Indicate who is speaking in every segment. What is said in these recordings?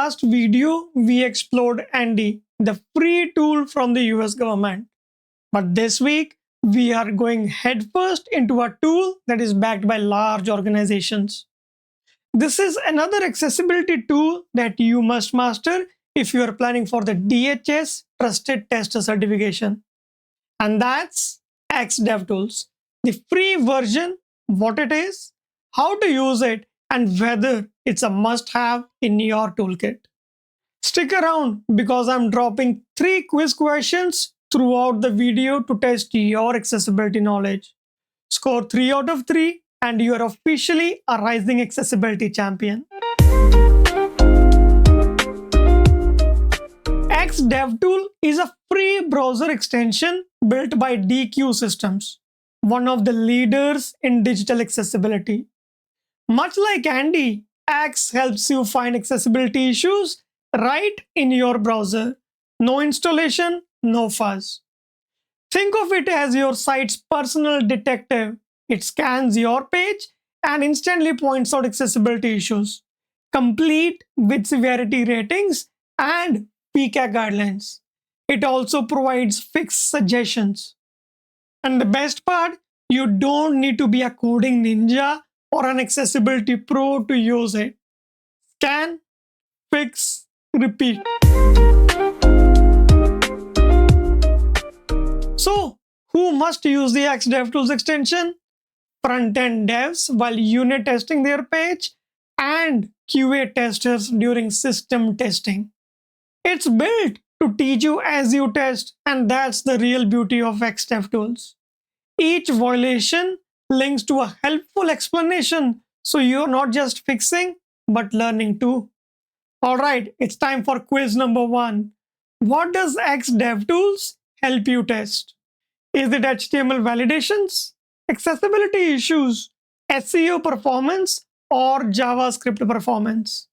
Speaker 1: last video, we explored Andy, the free tool from the US government. But this week, we are going headfirst into a tool that is backed by large organizations. This is another accessibility tool that you must master if you are planning for the DHS Trusted Tester certification. And that's DevTools. The free version, what it is, how to use it, and whether it's a must-have in your toolkit. Stick around because I'm dropping 3 quiz questions throughout the video to test your accessibility knowledge. Score 3 out of 3 and you are officially a rising accessibility champion. DevTool is a free browser extension built by DQ Systems, one of the leaders in digital accessibility. Much like Andy, Axe helps you find accessibility issues right in your browser. No installation, no fuss. Think of it as your site's personal detective. It scans your page and instantly points out accessibility issues, complete with severity ratings and PCAG guidelines. It also provides fix suggestions. And the best part, you don't need to be a coding ninja or an accessibility pro to use it. Scan, fix, repeat. So, who must use the DevTools extension? Front-end devs while unit testing their page and QA testers during system testing. It's built to teach you as you test, and that's the real beauty of DevTools. Each violation links to a helpful explanation, so you're not just fixing, but learning too. Alright, it's time for quiz number 1. What does DevTools help you test? Is it HTML validations, accessibility issues, SEO performance, or JavaScript performance?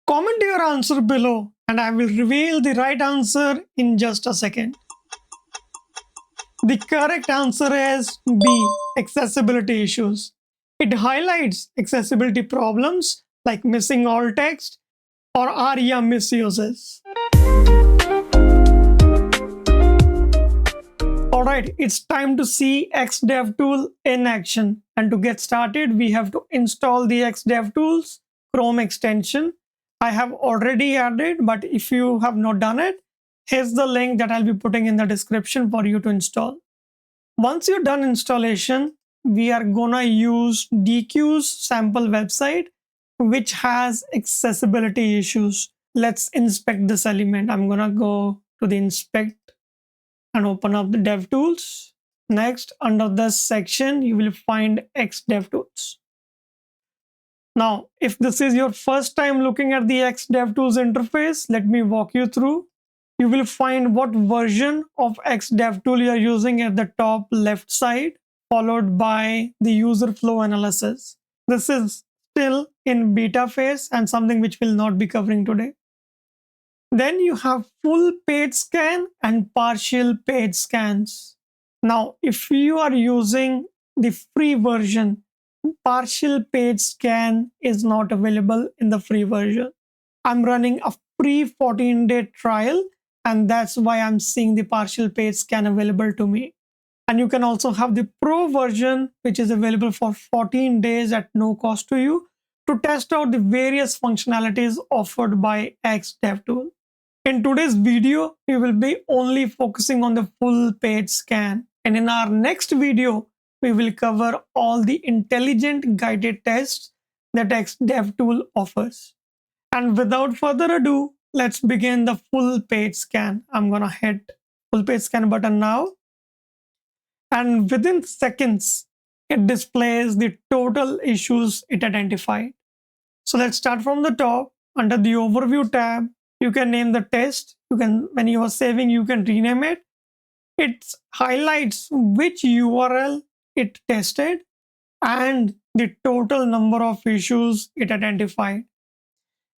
Speaker 1: Comment your answer below and I will reveal the right answer in just a second. The correct answer is B, accessibility issues. It highlights accessibility problems like missing alt text or ARIA misuses. Alright, it's time to see DevTool in action. And to get started, we have to install the DevTools Chrome extension. I have already added, but if you have not done it, here's the link that I'll be putting in the description for you to install. Once you're done installation, we are gonna use DQ's sample website, which has accessibility issues. Let's inspect this element. I'm gonna go to the inspect and open up the DevTools. Next, under this section, you will find DevTools. Now, if this is your first time looking at the DevTools interface, let me walk you through. You will find what version of DevTool you are using at the top left side, followed by the user flow analysis. This is still in beta phase and something which we'll not be covering today. Then you have full page scan and partial page scans. Now, if you are using the free version, partial page scan is not available in the free version. I'm running a free 14-day trial, and that's why I'm seeing the partial page scan available to me. And you can also have the pro version, which is available for 14 days at no cost to you to test out the various functionalities offered by DevTool. In today's video, we will be only focusing on the full page scan. And in our next video, we will cover all the intelligent guided tests that DevTool offers. And without further ado, let's begin the full page scan. I'm gonna hit full page scan button now. And within seconds, it displays the total issues it identified. So let's start from the top. Under the overview tab, you can name the test. When you are saving, you can rename it. It highlights which URL it tested and the total number of issues it identified.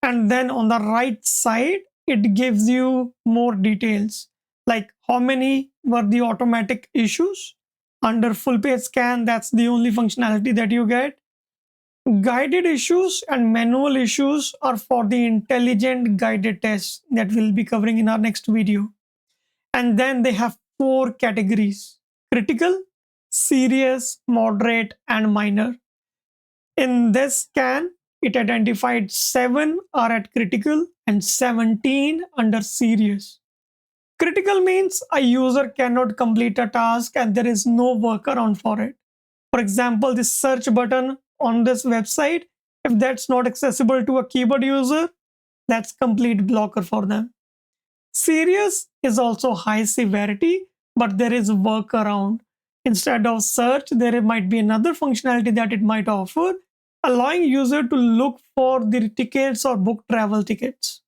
Speaker 1: And then on the right side, it gives you more details, like how many were the automatic issues. Under full page scan, that's the only functionality that you get. Guided issues and manual issues are for the intelligent guided tests that we'll be covering in our next video. And then they have 4 categories: critical, serious, moderate, and minor. In this scan, it identified 7 are at critical and 17 under serious. Critical means a user cannot complete a task and there is no workaround for it. For example, the search button on this website, if that's not accessible to a keyboard user, that's complete blocker for them. Serious is also high severity, but there is workaround. Instead of search, there might be another functionality that it might offer, allowing user to look for the tickets or book travel tickets.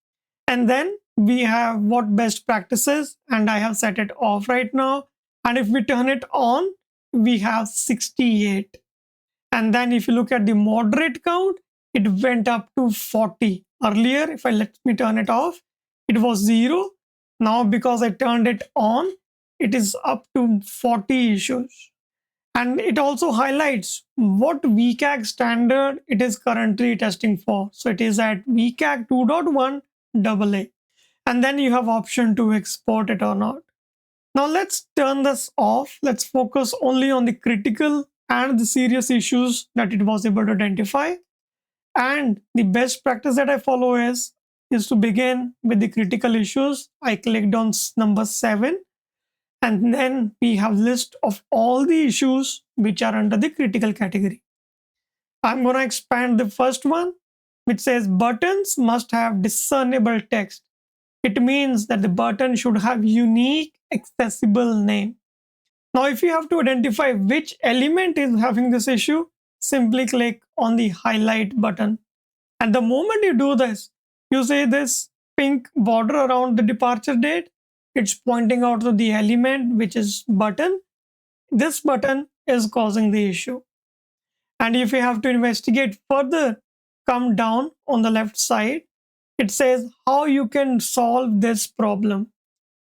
Speaker 1: And then we have what best practices, and I have set it off right now. And if we turn it on, we have 68. And then if you look at the moderate count, it went up to 40. Earlier, if I let me turn it off, it was 0. Now, because I turned it on, it is up to 40 issues. And it also highlights what VCAG standard it is currently testing for. So it is at VCAG 2.1 AA. And then you have option to export it or not. Now let's turn this off. Let's focus only on the critical and the serious issues that it was able to identify. And the best practice that I follow is to begin with the critical issues. I clicked on number 7, and then we have list of all the issues which are under the critical category. I'm going to expand the first one, which says buttons must have discernible text. It means that the button should have unique accessible name. Now, if you have to identify which element is having this issue, simply click on the highlight button. And the moment you do this, you see this pink border around the departure date. It's pointing out to the element, which is button. This button is causing the issue. And if you have to investigate further, come down on the left side. It says how you can solve this problem.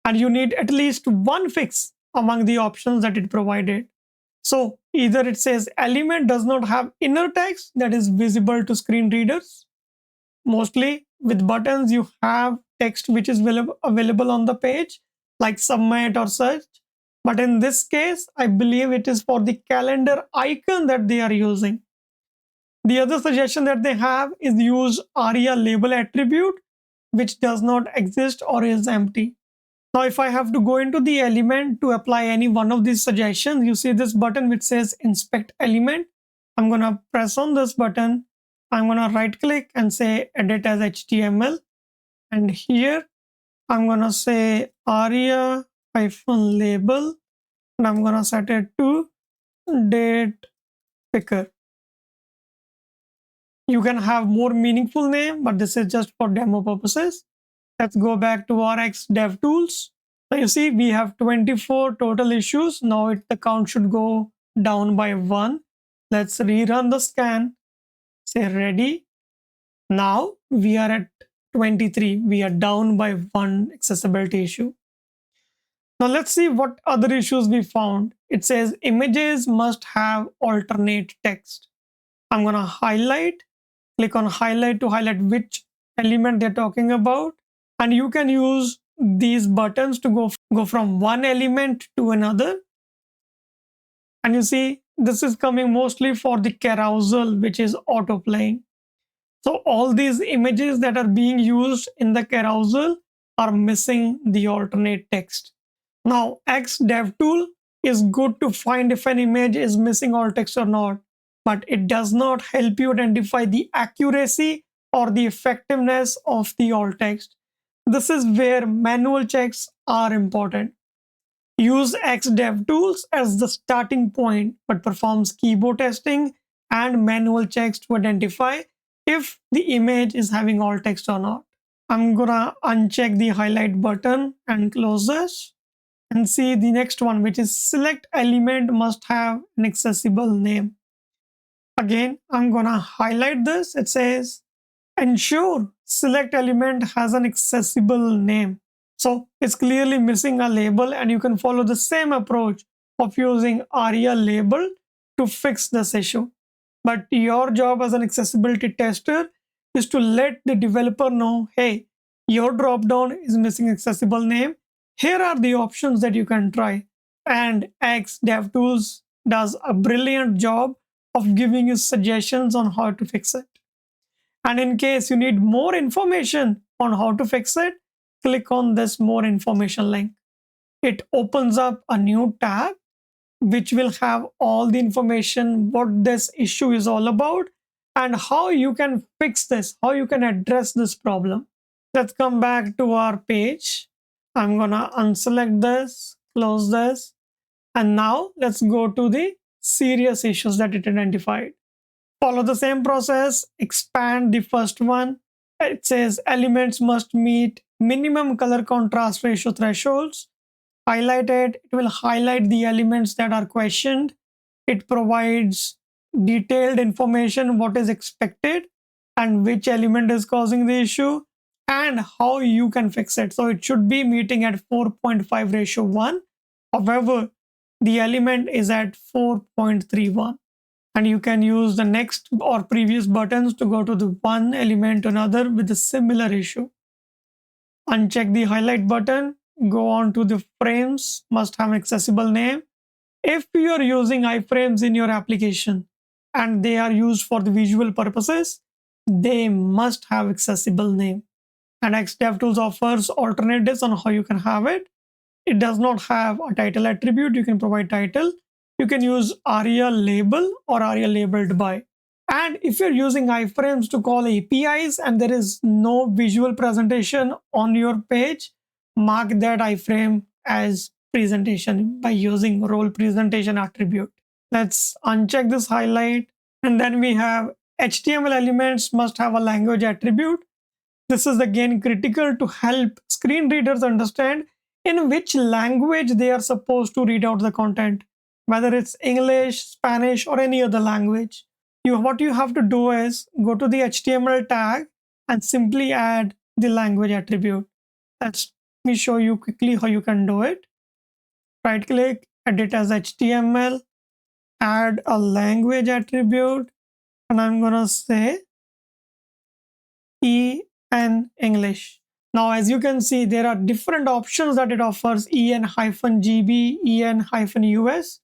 Speaker 1: And you need at least one fix among the options that it provided. So either it says element does not have inner text that is visible to screen readers. Mostly with buttons, you have text which is available on the page, like submit or search. But in this case, I believe it is for the calendar icon that they are using. The other suggestion that they have is use ARIA label attribute, which does not exist or is empty. Now, if I have to go into the element to apply any one of these suggestions, you see this button which says inspect element. I'm going to press on this button. I'm going to right click and say edit as HTML. And here I'm going to say ARIA -label. And I'm going to set it to date picker. You can have more meaningful name, but this is just for demo purposes. Let's go back to our DevTools. So you see, we have 24 total issues. Now the count should go down by 1. Let's rerun the scan. Say ready. Now we are at 23. We are down by 1 accessibility issue. Now let's see what other issues we found. It says images must have alternate text. I'm going to highlight, click on highlight to highlight which element they're talking about. And you can use these buttons to go from one element to another. And you see, this is coming mostly for the carousel, which is auto playing. So all these images that are being used in the carousel are missing the alternate text. Now, DevTool is good to find if an image is missing alt text or not, but it does not help you identify the accuracy or the effectiveness of the alt text. This is where manual checks are important. Use DevTools as the starting point, but performs keyboard testing and manual checks to identify if the image is having alt text or not. I'm gonna uncheck the highlight button and close this and see the next one, which is select element must have an accessible name. Again, I'm gonna highlight this. It says ensure select element has an accessible name. So it's clearly missing a label, and you can follow the same approach of using ARIA label to fix this issue. But your job as an accessibility tester is to let the developer know, hey, your dropdown is missing accessible name. Here are the options that you can try. And X DevTools does a brilliant job of giving you suggestions on how to fix it. And in case you need more information on how to fix it, click on this more information link. It opens up a new tab which will have all the information what this issue is all about and how you can fix this, how you can address this problem. Let's come back to our page. I'm gonna unselect this, close this, and now let's go to the serious issues that it identified. Follow the same process, expand the first one. It says elements must meet minimum color contrast ratio thresholds. Highlight it. It will highlight the elements that are questioned. It provides detailed information what is expected and which element is causing the issue and how you can fix it. So it should be meeting at 4.5 ratio 1. However, the element is at 4.31. And you can use the next or previous buttons to go to the one element to another with a similar issue. Uncheck the highlight button. Go on to the frames, must have accessible name. If you are using iframes in your application and they are used for the visual purposes, they must have accessible name. And DevTools offers alternatives on how you can have it. It does not have a title attribute. You can provide title. You can use ARIA label or ARIA labeled by. And if you're using iframes to call APIs and there is no visual presentation on your page, mark that iframe as presentation by using role presentation attribute. Let's uncheck this highlight. And then we have HTML elements must have a language attribute. This is again critical to help screen readers understand in which language they are supposed to read out the content, whether it's English, Spanish, or any other language. What you have to do is go to the HTML tag and simply add the language attribute. Let me show you quickly how you can do it. Right click, edit as HTML, add a language attribute, and I'm gonna say EN English. Now, as you can see, there are different options that it offers: EN-GB, EN-US.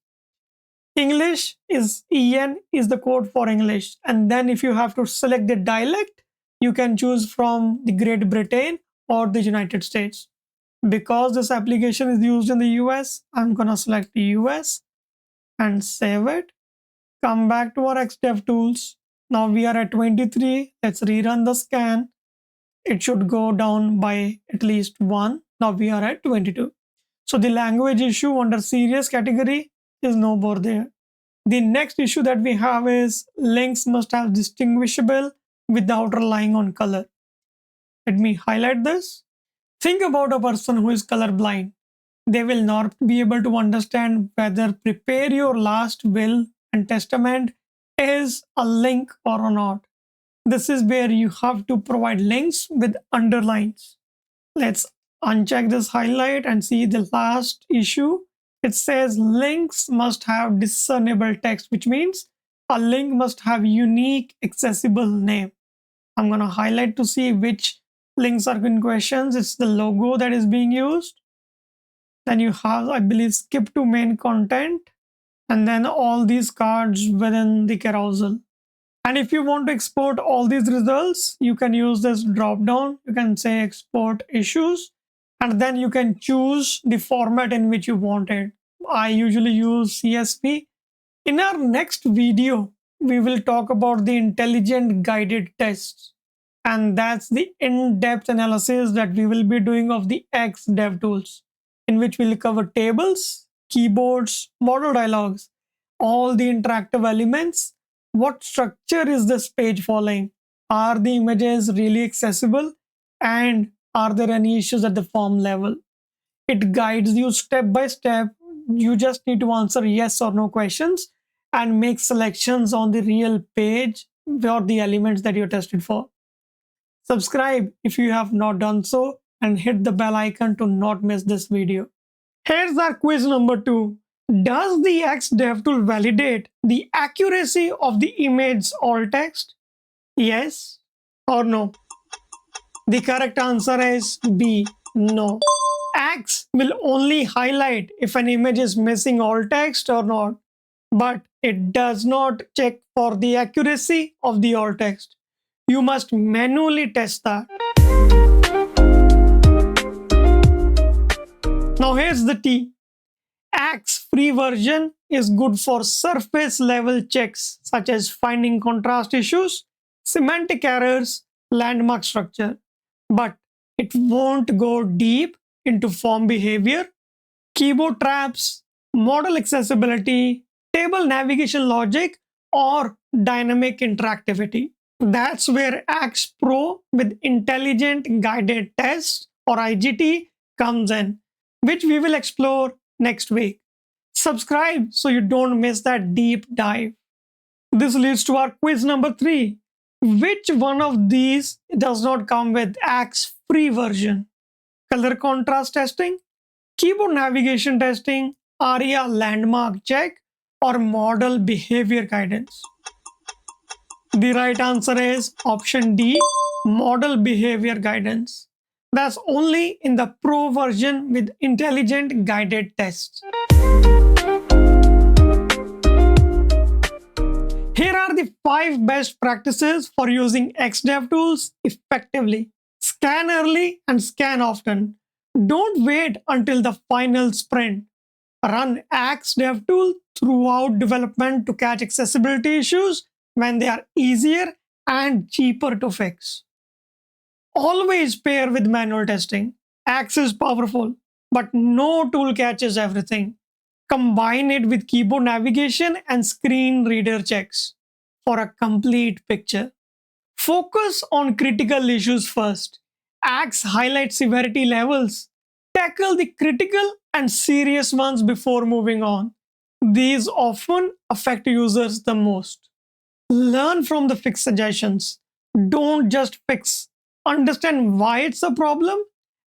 Speaker 1: English is EN is the code for English. And then if you have to select the dialect, you can choose from the Great Britain or the United States. Because this application is used in the US, I'm gonna select the US and save it. Come back to our DevTools. Now we are at 23. Let's rerun the scan. It should go down by at least 1. Now we are at 22. So the language issue under serious category is no more there. The next issue that we have is links must have distinguishable without relying on color. Let me highlight this. Think about a person who is colorblind. They will not be able to understand whether prepare your last will and testament is a link or not. This is where you have to provide links with underlines. Let's uncheck this highlight and see the last issue. It says links must have discernible text, which means a link must have unique accessible name. I'm going to highlight to see which links are in questions. It's the logo that is being used. Then you have, I believe, skip to main content, and then all these cards within the carousel. And if you want to export all these results, you can use this drop down. You can say export issues, and then you can choose the format in which you want it. I usually use CSV. In our next video, we will talk about the intelligent guided tests. And that's the in-depth analysis that we will be doing of the DevTools, in which we'll cover tables, keyboards, model dialogues, all the interactive elements. What structure is this page following? Are the images really accessible? And are there any issues at the form level? It guides you step by step. You just need to answer yes or no questions and make selections on the real page or the elements that you're tested for. Subscribe if you have not done so and hit the bell icon to not miss this video. Here's our quiz number 2. Does the X DevTool validate the accuracy of the image alt text? Yes or no? The correct answer is B, no. X will only highlight if an image is missing alt text or not, but it does not check for the accuracy of the alt text. You must manually test that. Now here's the T. X free version is good for surface level checks such as finding contrast issues, semantic errors, landmark structure, but it won't go deep into form behavior, keyboard traps, model accessibility, table navigation logic, or dynamic interactivity. That's where X Pro with Intelligent Guided Tests or IGT comes in, which we will explore next week. Subscribe so you don't miss that deep dive. This leads to our quiz number 3. Which one of these does not come with X free version? Color contrast testing, keyboard navigation testing, ARIA landmark check, or model behavior guidance? The right answer is option D, model behavior guidance. That's only in the Pro version with intelligent guided tests. Here are the 5 best practices for using DevTools effectively. Scan early and scan often. Don't wait until the final sprint. Run DevTool throughout development to catch accessibility issues when they are easier and cheaper to fix. Always pair with manual testing. Axe is powerful, but no tool catches everything. Combine it with keyboard navigation and screen reader checks for a complete picture. Focus on critical issues first. Axe highlights severity levels. Tackle the critical and serious ones before moving on. These often affect users the most. Learn from the fix suggestions. Don't just fix. Understand why it's a problem.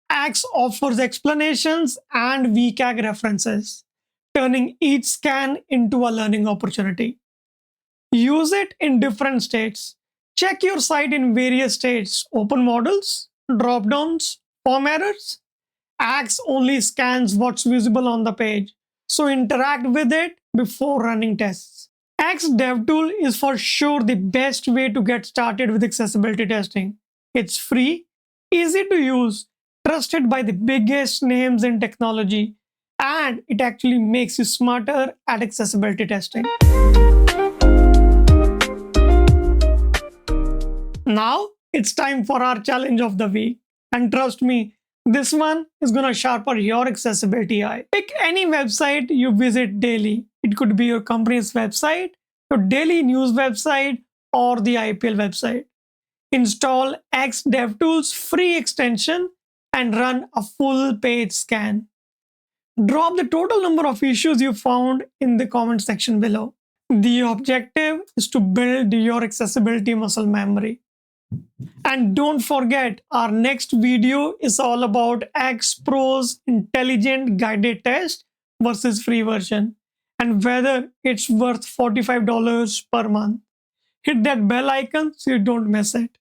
Speaker 1: Axe offers explanations and VCAG references, turning each scan into a learning opportunity. Use it in different states. Check your site in various states. Open models, dropdowns, form errors. Axe only scans what's visible on the page, so interact with it before running tests. Axe DevTool is for sure the best way to get started with accessibility testing. It's free, easy to use, trusted by the biggest names in technology, and it actually makes you smarter at accessibility testing. Now it's time for our challenge of the week. And trust me, this one is gonna sharpen your accessibility eye. Pick any website you visit daily. It could be your company's website, your daily news website, or the IPL website. Install DevTools free extension and run a full page scan. Drop the total number of issues you found in the comment section below. The objective is to build your accessibility muscle memory. And don't forget, our next video is all about X Pro's intelligent guided test versus free version and whether it's worth $45 per month. Hit that bell icon so you don't miss it.